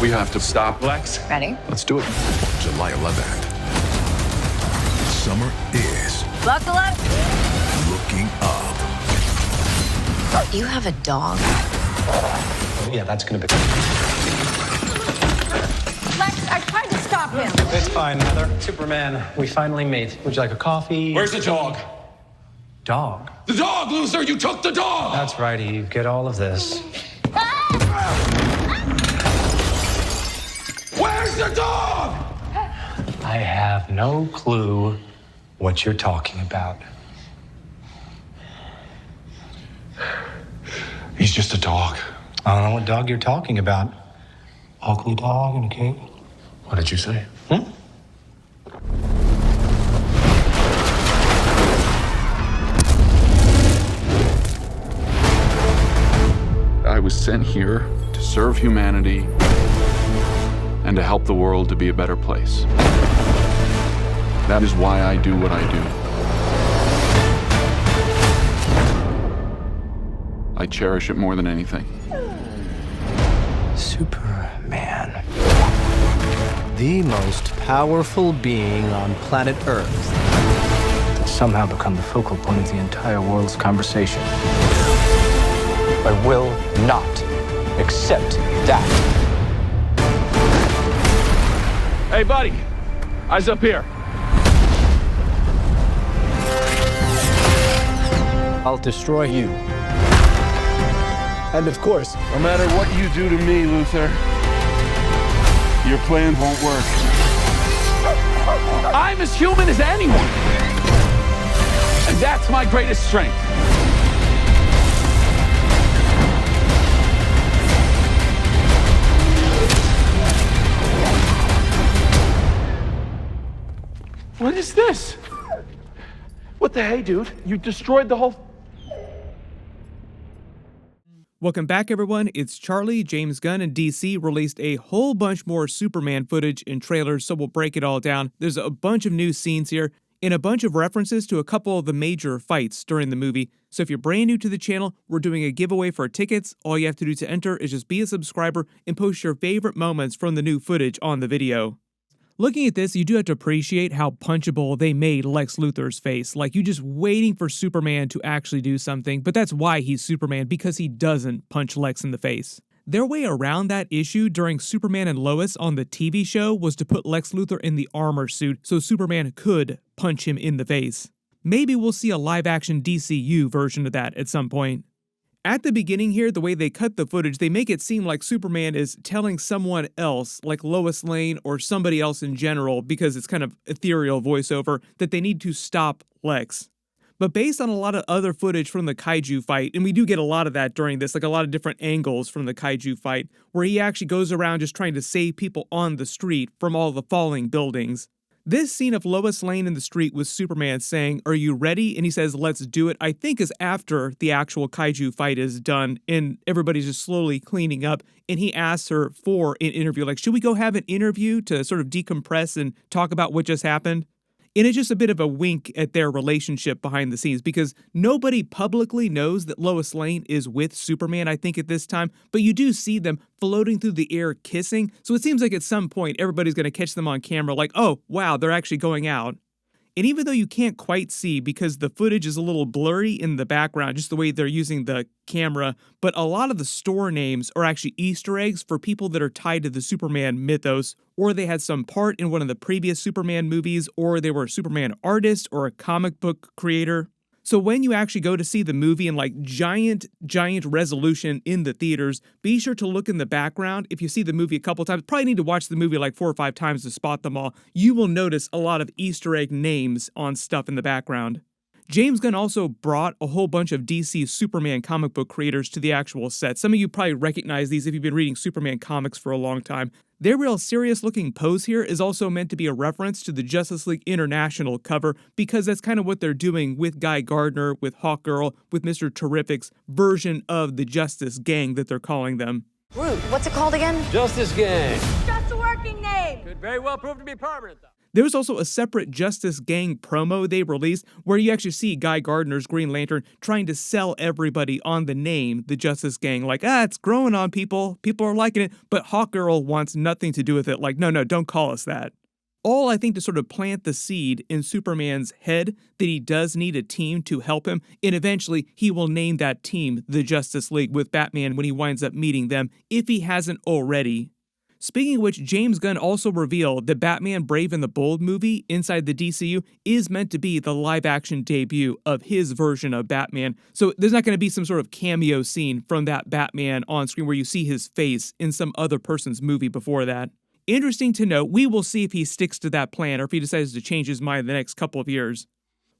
We have to stop Lex. Ready? Let's do it. July 11th. Summer is Buckle up. looking up. You have a dog. Yeah, that's gonna be... Lex, I tried to stop him. It's fine, Mother. Superman, we finally meet. Would you like a coffee? Where's the dog? Dog? The dog, Luthor! You took the dog! That's right, Eve. Get all of this. Where's the dog? I have no clue what you're talking about. He's just a dog. I don't know what dog you're talking about. Ugly dog and a cape. What did you say? I was sent here to serve humanity and to help the world to be a better place. That is why I do what I do. I cherish it more than anything. Superman. The most powerful being on planet Earth has somehow become the focal point of the entire world's conversation. I will not accept that. Hey, buddy. Eyes up here. I'll destroy you. And of course, No matter what you do to me, Luthor, your plan won't work. I'm as human as anyone. And that's my greatest strength. What is this? What the hey, dude? You destroyed the whole... Welcome back, everyone. It's Charlie. James Gunn and DC released a whole bunch more Superman footage and trailers, so we'll break it all down. There's a bunch of new scenes here and a bunch of references to a couple of the major fights during the movie. So if you're brand new to the channel, we're doing a giveaway for tickets. All you have to do to enter is just be a subscriber and post your favorite moments from the new footage on the video. Looking at this, you do have to appreciate how punchable they made Lex Luthor's face. Like, you just waiting for Superman to actually do something, but that's why he's Superman, because he doesn't punch Lex in the face. Their way around that issue during Superman and Lois on the TV show was to put Lex Luthor in the armor suit so Superman could punch him in the face. Maybe we'll see a live-action DCU version of that at some point. At the beginning here, the way they cut the footage, they make it seem like Superman is telling someone else, like Lois Lane or somebody else in general, because it's kind of ethereal voiceover, that they need to stop Lex. But based on a lot of other footage from the kaiju fight, and we do get a lot of that during this, like a lot of different angles from the kaiju fight, where he actually goes around just trying to save people on the street from all the falling buildings. This scene of Lois Lane in the street with Superman saying, "Are you ready?" and he says, "Let's do it," I think is after the actual kaiju fight is done and everybody's just slowly cleaning up, and he asks her for an interview. Like, should we go have an interview to sort of decompress and talk about what just happened? And it's just a bit of a wink at their relationship behind the scenes, because nobody publicly knows that Lois Lane is with Superman, I think, at this time, but you do see them floating through the air kissing, so it seems like at some point everybody's going to catch them on camera like, oh, wow, they're actually going out. And even though you can't quite see because the footage is a little blurry in the background, just the way they're using the camera, but a lot of the store names are actually Easter eggs for people that are tied to the Superman mythos, or they had some part in one of the previous Superman movies, or they were a Superman artist or a comic book creator. So when you actually go to see the movie in like giant resolution in the theaters, be sure to look in the background. If you see the movie a couple times, probably need to watch the movie like 4 or 5 times to spot them all. You will notice a lot of Easter egg names on stuff in the background. James Gunn also brought a whole bunch of DC Superman comic book creators to the actual set. Some of you probably recognize these if you've been reading Superman comics for a long time. Their real serious-looking pose here is also meant to be a reference to the Justice League International cover, because that's kind of what they're doing with Guy Gardner, with Hawkgirl, with Mr. Terrific's version of the Justice Gang that they're calling them. Root, what's it called again? Justice Gang. Just a working name. Could very well prove to be permanent, though. There was also a separate Justice Gang promo they released where you actually see Guy Gardner's Green Lantern trying to sell everybody on the name, the Justice Gang. Like, it's growing on people. People are liking it. But Hawkgirl wants nothing to do with it. Like, no, don't call us that. All I think to sort of plant the seed in Superman's head that he does need a team to help him, and eventually he will name that team the Justice League with Batman when he winds up meeting them, if he hasn't already. Speaking of which, James Gunn also revealed that Batman Brave and the Bold movie inside the DCU is meant to be the live-action debut of his version of Batman. So there's not going to be some sort of cameo scene from that Batman on screen where you see his face in some other person's movie before that. Interesting to note, we will see if he sticks to that plan or if he decides to change his mind in the next couple of years.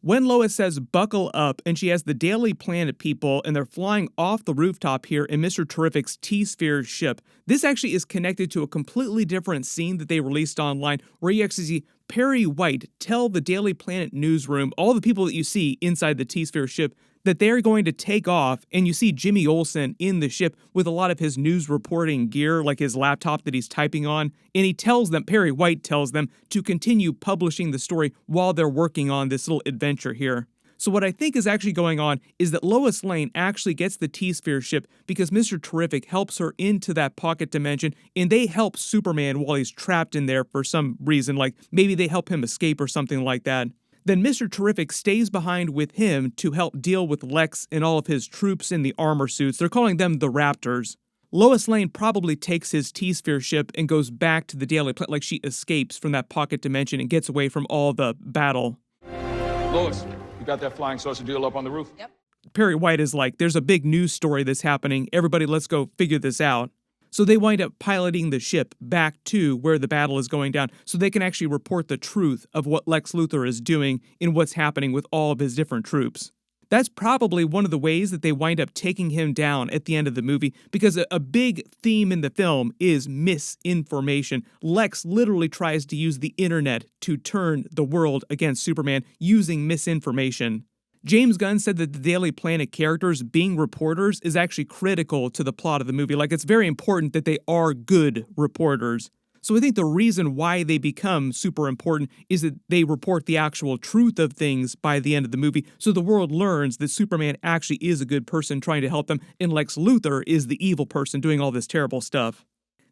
When Lois says buckle up and she has the Daily Planet people and they're flying off the rooftop here in Mr. Terrific's T-Sphere ship, this actually is connected to a completely different scene that they released online where you actually see Perry White tell the Daily Planet newsroom, all the people that you see inside the T-Sphere ship, that they're going to take off, and you see Jimmy Olsen in the ship with a lot of his news reporting gear, like his laptop that he's typing on, and he tells them, Perry White tells them, to continue publishing the story while they're working on this little adventure here. So what I think is actually going on is that Lois Lane actually gets the T-Sphere ship because Mr. Terrific helps her into that pocket dimension, and they help Superman while he's trapped in there for some reason, like maybe they help him escape or something like that. Then Mr. Terrific stays behind with him to help deal with Lex and all of his troops in the armor suits. They're calling them the Raptors. Lois Lane probably takes his T-Sphere ship and goes back to the Daily Planet, like she escapes from that pocket dimension and gets away from all the battle. Lois, you got that flying saucer deal up on the roof? Yep. Perry White is like, there's a big news story that's happening. Everybody, let's go figure this out. So they wind up piloting the ship back to where the battle is going down so they can actually report the truth of what Lex Luthor is doing and what's happening with all of his different troops. That's probably one of the ways that they wind up taking him down at the end of the movie, because a big theme in the film is misinformation. Lex literally tries to use the internet to turn the world against Superman using misinformation. James Gunn said that the Daily Planet characters being reporters is actually critical to the plot of the movie. Like, it's very important that they are good reporters. So I think the reason why they become super important is that they report the actual truth of things by the end of the movie, so the world learns that Superman actually is a good person trying to help them, and Lex Luthor is the evil person doing all this terrible stuff.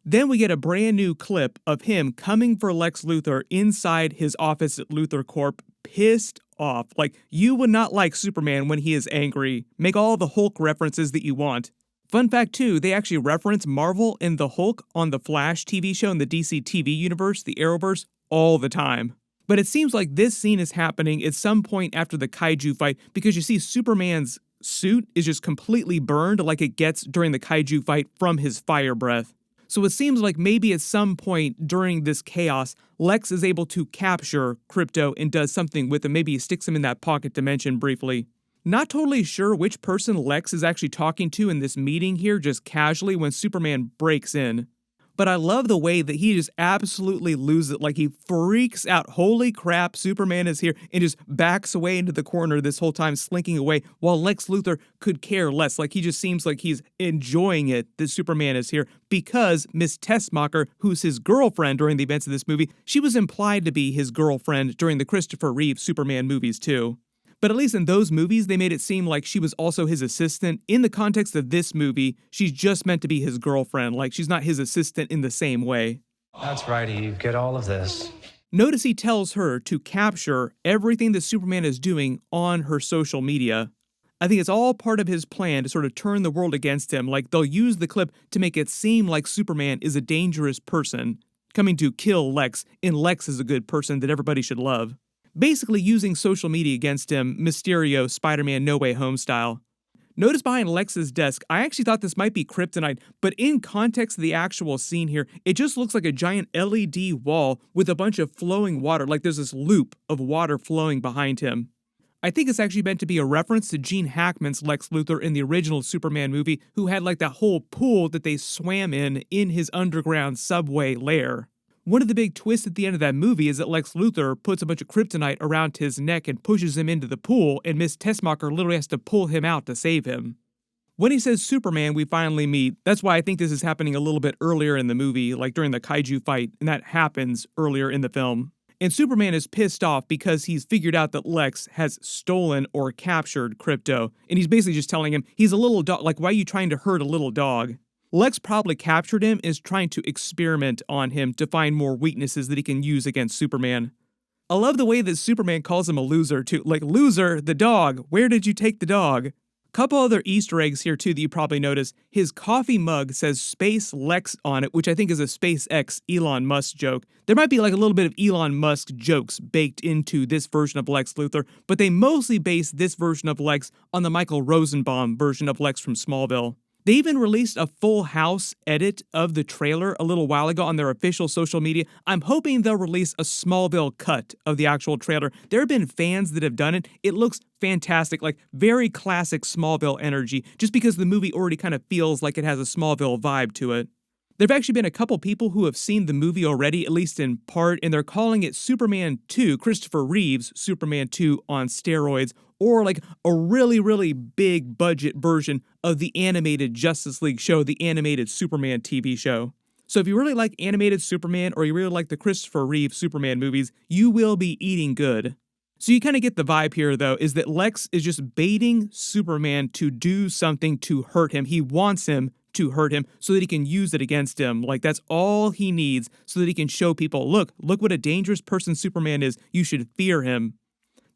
Then we get a brand new clip of him coming for Lex Luthor inside his office at Luthor Corp, pissed off. Like, you would not like Superman when he is angry. Make all the Hulk references that you want. Fun fact too, they actually reference Marvel and the Hulk on the Flash TV show in the DC TV universe, the Arrowverse, all the time. But it seems like this scene is happening at some point after the kaiju fight, because you see Superman's suit is just completely burned like it gets during the kaiju fight from his fire breath. So it seems like maybe at some point during this chaos, Lex is able to capture Krypto and does something with him. Maybe he sticks him in that pocket dimension briefly. Not totally sure which person Lex is actually talking to in this meeting here, just casually when Superman breaks in. But I love the way that he just absolutely loses it. Like, he freaks out. Holy crap, Superman is here, and just backs away into the corner this whole time, slinking away, while Lex Luthor could care less. Like, he just seems like he's enjoying it that Superman is here, because Miss Tessmacher, who's his girlfriend during the events of this movie, she was implied to be his girlfriend during the Christopher Reeve Superman movies too. But at least in those movies, they made it seem like she was also his assistant. In the context of this movie, she's just meant to be his girlfriend. Like, she's not his assistant in the same way. That's right, Eve. Get all of this. Notice he tells her to capture everything that Superman is doing on her social media. I think it's all part of his plan to sort of turn the world against him. Like, they'll use the clip to make it seem like Superman is a dangerous person coming to kill Lex, and Lex is a good person that everybody should love. Basically using social media against him, Mysterio, Spider-Man No Way Home style. Notice behind Lex's desk, I actually thought this might be kryptonite, but in context of the actual scene here, it just looks like a giant LED wall with a bunch of flowing water, like there's this loop of water flowing behind him. I think it's actually meant to be a reference to Gene Hackman's Lex Luthor in the original Superman movie, who had like that whole pool that they swam in his underground subway lair. One of the big twists at the end of that movie is that Lex Luthor puts a bunch of kryptonite around his neck and pushes him into the pool, and Miss Tessmacher literally has to pull him out to save him. When he says Superman, we finally meet. That's why I think this is happening a little bit earlier in the movie, like during the kaiju fight, and that happens earlier in the film. And Superman is pissed off because he's figured out that Lex has stolen or captured Krypto. And he's basically just telling him he's a little dog. Like, why are you trying to hurt a little dog? Lex probably captured him, is trying to experiment on him to find more weaknesses that he can use against Superman. I love the way that Superman calls him a loser, too. Like, loser, the dog. Where did you take the dog? Couple other Easter eggs here, too, that you probably noticed. His coffee mug says Space Lex on it, which I think is a SpaceX Elon Musk joke. There might be like a little bit of Elon Musk jokes baked into this version of Lex Luthor, but they mostly base this version of Lex on the Michael Rosenbaum version of Lex from Smallville. They even released a Full House edit of the trailer a little while ago on their official social media. I'm hoping they'll release a Smallville cut of the actual trailer. There have been fans that have done it. It looks fantastic, like very classic Smallville energy, just because the movie already kind of feels like it has a Smallville vibe to it. There have actually been a couple people who have seen the movie already, at least in part, and they're calling it Superman 2, Christopher Reeve's Superman 2 on steroids, or like a really, really big budget version of the animated Justice League show, the animated Superman TV show. So if you really like animated Superman, or you really like the Christopher Reeve Superman movies, you will be eating good. So you kind of get the vibe here, though, is that Lex is just baiting Superman to do something to hurt him. He wants him to hurt him so that he can use it against him. Like, that's all he needs so that he can show people, look what a dangerous person Superman is. You should fear him.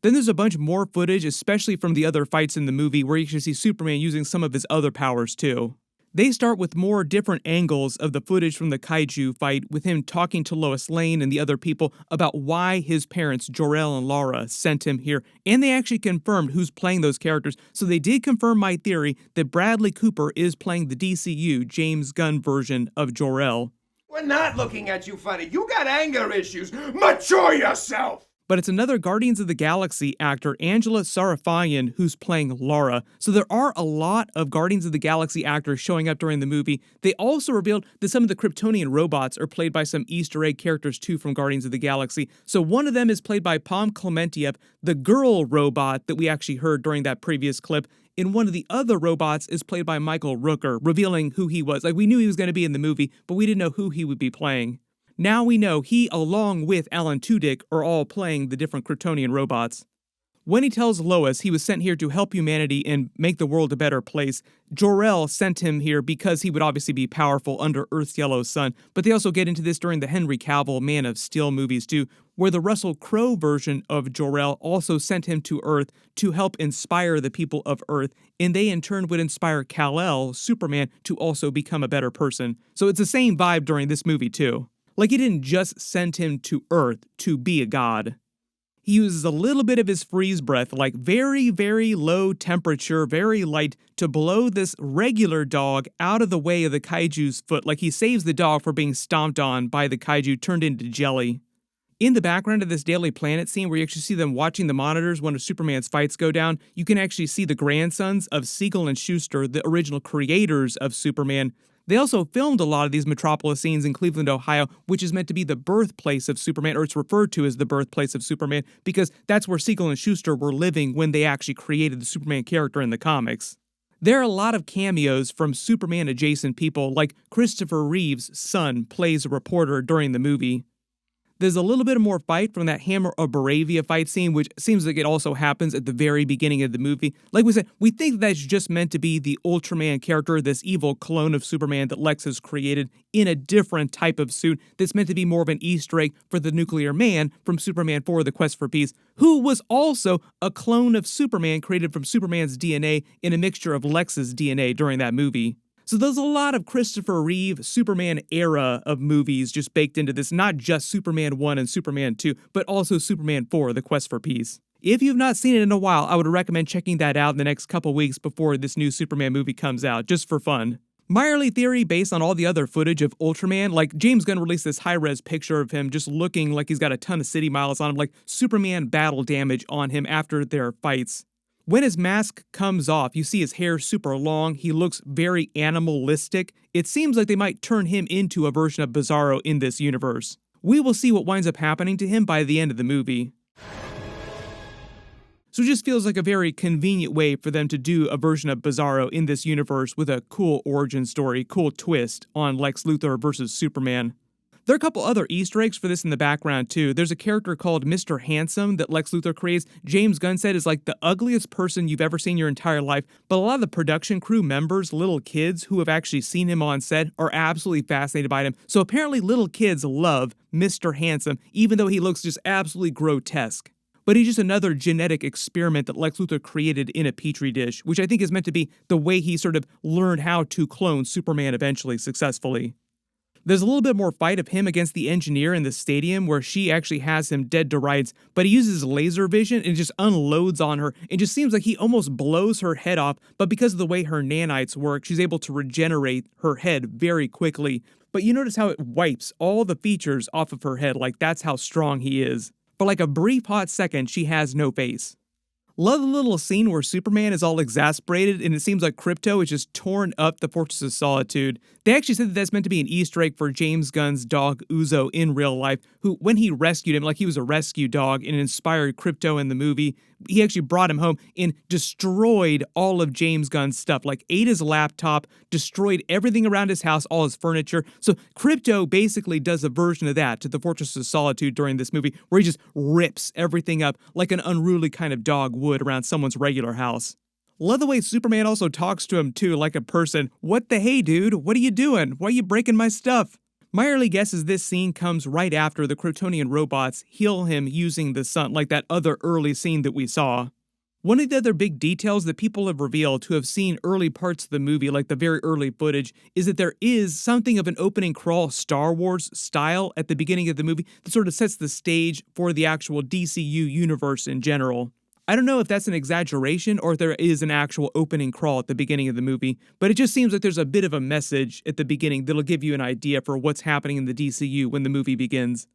Then there's a bunch more footage, especially from the other fights in the movie, where you can see Superman using some of his other powers, too. They start with more different angles of the footage from the kaiju fight, with him talking to Lois Lane and the other people about why his parents, Jor-El and Lara, sent him here. And they actually confirmed who's playing those characters. So they did confirm my theory that Bradley Cooper is playing the DCU James Gunn version of Jor-El. We're not looking at you funny. You got anger issues. Mature yourself! But it's another Guardians of the Galaxy actor, Angela Sarafian, who's playing Lara. So there are a lot of Guardians of the Galaxy actors showing up during the movie. They also revealed that some of the Kryptonian robots are played by some Easter egg characters too from Guardians of the Galaxy. So one of them is played by Pom Klementieff, the girl robot that we actually heard during that previous clip. And one of the other robots is played by Michael Rooker, revealing who he was. Like, we knew he was going to be in the movie, but we didn't know who he would be playing. Now we know he, along with Alan Tudyk, are all playing the different Kryptonian robots. When he tells Lois he was sent here to help humanity and make the world a better place, Jor-El sent him here because he would obviously be powerful under Earth's yellow sun. But they also get into this during the Henry Cavill Man of Steel movies too, where the Russell Crowe version of Jor-El also sent him to Earth to help inspire the people of Earth, and they in turn would inspire Kal-El, Superman, to also become a better person. So it's the same vibe during this movie too. Like, he didn't just send him to Earth to be a god. He uses a little bit of his freeze breath, like very, very low temperature, very light, to blow this regular dog out of the way of the kaiju's foot. Like, he saves the dog from being stomped on by the kaiju turned into jelly. In the background of this Daily Planet scene, where you actually see them watching the monitors when Superman's fights go down, you can actually see the grandsons of Siegel and Schuster, the original creators of Superman. They also filmed a lot of these Metropolis scenes in Cleveland, Ohio, which is meant to be the birthplace of Superman, or it's referred to as the birthplace of Superman, because that's where Siegel and Schuster were living when they actually created the Superman character in the comics. There are a lot of cameos from Superman-adjacent people, like Christopher Reeve's son plays a reporter during the movie. There's a little bit more fight from that Hammer of Baravia fight scene, which seems like it also happens at the very beginning of the movie. Like we said, we think that's just meant to be the Ultraman character, this evil clone of Superman that Lex has created in a different type of suit that's meant to be more of an Easter egg for the Nuclear Man from Superman 4: The Quest for Peace, who was also a clone of Superman created from Superman's DNA in a mixture of Lex's DNA during that movie. So there's a lot of Christopher Reeve Superman era of movies just baked into this, not just Superman 1 and Superman 2, but also Superman 4, The Quest for Peace. If you've not seen it in a while, I would recommend checking that out in the next couple weeks before this new Superman movie comes out, just for fun. My early theory, based on all the other footage of Ultraman, like James Gunn released this high-res picture of him just looking like he's got a ton of city miles on him, like Superman battle damage on him after their fights. When his mask comes off, you see his hair super long, he looks very animalistic. It seems like they might turn him into a version of Bizarro in this universe. We will see what winds up happening to him by the end of the movie. So it just feels like a very convenient way for them to do a version of Bizarro in this universe with a cool origin story, cool twist on Lex Luthor versus Superman. There are a couple other Easter eggs for this in the background, too. There's a character called Mr. Handsome that Lex Luthor creates. James Gunn said is like the ugliest person you've ever seen your entire life, but a lot of the production crew members, little kids who have actually seen him on set, are absolutely fascinated by him. So apparently little kids love Mr. Handsome, even though he looks just absolutely grotesque. But he's just another genetic experiment that Lex Luthor created in a petri dish, which I think is meant to be the way he sort of learned how to clone Superman eventually successfully. There's a little bit more fight of him against the engineer in the stadium where she actually has him dead to rights, but he uses laser vision and just unloads on her. It just seems like he almost blows her head off, but because of the way her nanites work, she's able to regenerate her head very quickly. But you notice how it wipes all the features off of her head, like that's how strong he is. For like a brief hot second, she has no face. Love the little scene where Superman is all exasperated and it seems like Krypto is just torn up the Fortress of Solitude. They actually said that that's meant to be an Easter egg for James Gunn's dog Uzo in real life, who, when he rescued him, like he was a rescue dog and inspired Krypto in the movie, he actually brought him home and destroyed all of James Gunn's stuff, like ate his laptop, destroyed everything around his house, all his furniture. So Krypto basically does a version of that to the Fortress of Solitude during this movie, where he just rips everything up like an unruly kind of dog would around someone's regular house. Love the way Superman also talks to him too, like a person. What the hey, dude? What are you doing? Why are you breaking my stuff? My early guess is this scene comes right after the Kryptonian robots heal him using the sun, like that other early scene that we saw. One of the other big details that people have revealed who have seen early parts of the movie, like the very early footage, is that there is something of an opening crawl Star Wars style at the beginning of the movie that sort of sets the stage for the actual DCU universe in general. I don't know if that's an exaggeration or if there is an actual opening crawl at the beginning of the movie, but it just seems like there's a bit of a message at the beginning that'll give you an idea for what's happening in the DCU when the movie begins.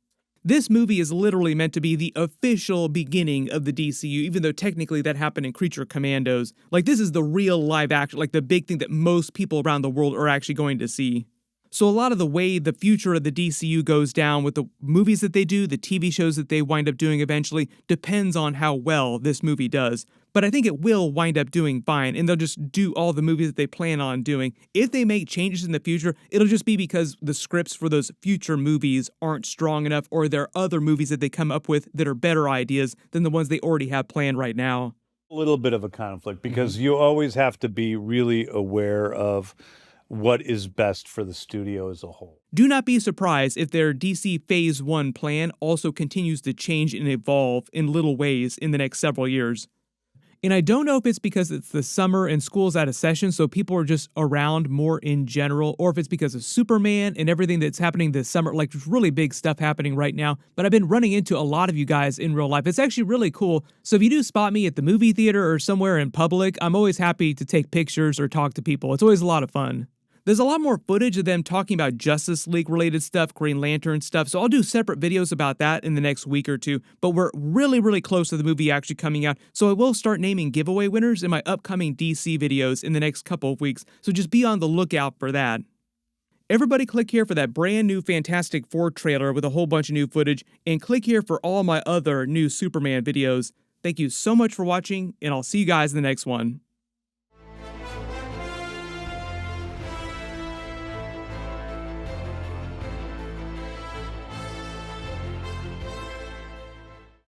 This movie is literally meant to be the official beginning of the DCU, even though technically that happened in Creature Commandos. Like, this is the real live action, like the big thing that most people around the world are actually going to see. So a lot of the way the future of the DCU goes down with the movies that they do, the TV shows that they wind up doing eventually, depends on how well this movie does. But I think it will wind up doing fine, and they'll just do all the movies that they plan on doing. If they make changes in the future, it'll just be because the scripts for those future movies aren't strong enough, or there are other movies that they come up with that are better ideas than the ones they already have planned right now. A little bit of a conflict, because you always have to be really aware of what is best for the studio as a whole. Do not be surprised if their DC Phase 1 plan also continues to change and evolve in little ways in the next several years. And I don't know if it's because it's the summer and school's out of session, so people are just around more in general, or if it's because of Superman and everything that's happening this summer, like really big stuff happening right now. But I've been running into a lot of you guys in real life. It's actually really cool. So if you do spot me at the movie theater or somewhere in public, I'm always happy to take pictures or talk to people. It's always a lot of fun. There's a lot more footage of them talking about Justice League related stuff, Green Lantern stuff, so I'll do separate videos about that in the next week or two, but we're really close to the movie actually coming out, so I will start naming giveaway winners in my upcoming DC videos in the next couple of weeks, so just be on the lookout for that. Everybody click here for that brand new Fantastic Four trailer with a whole bunch of new footage, and click here for all my other new Superman videos. Thank you so much for watching, and I'll see you guys in the next one.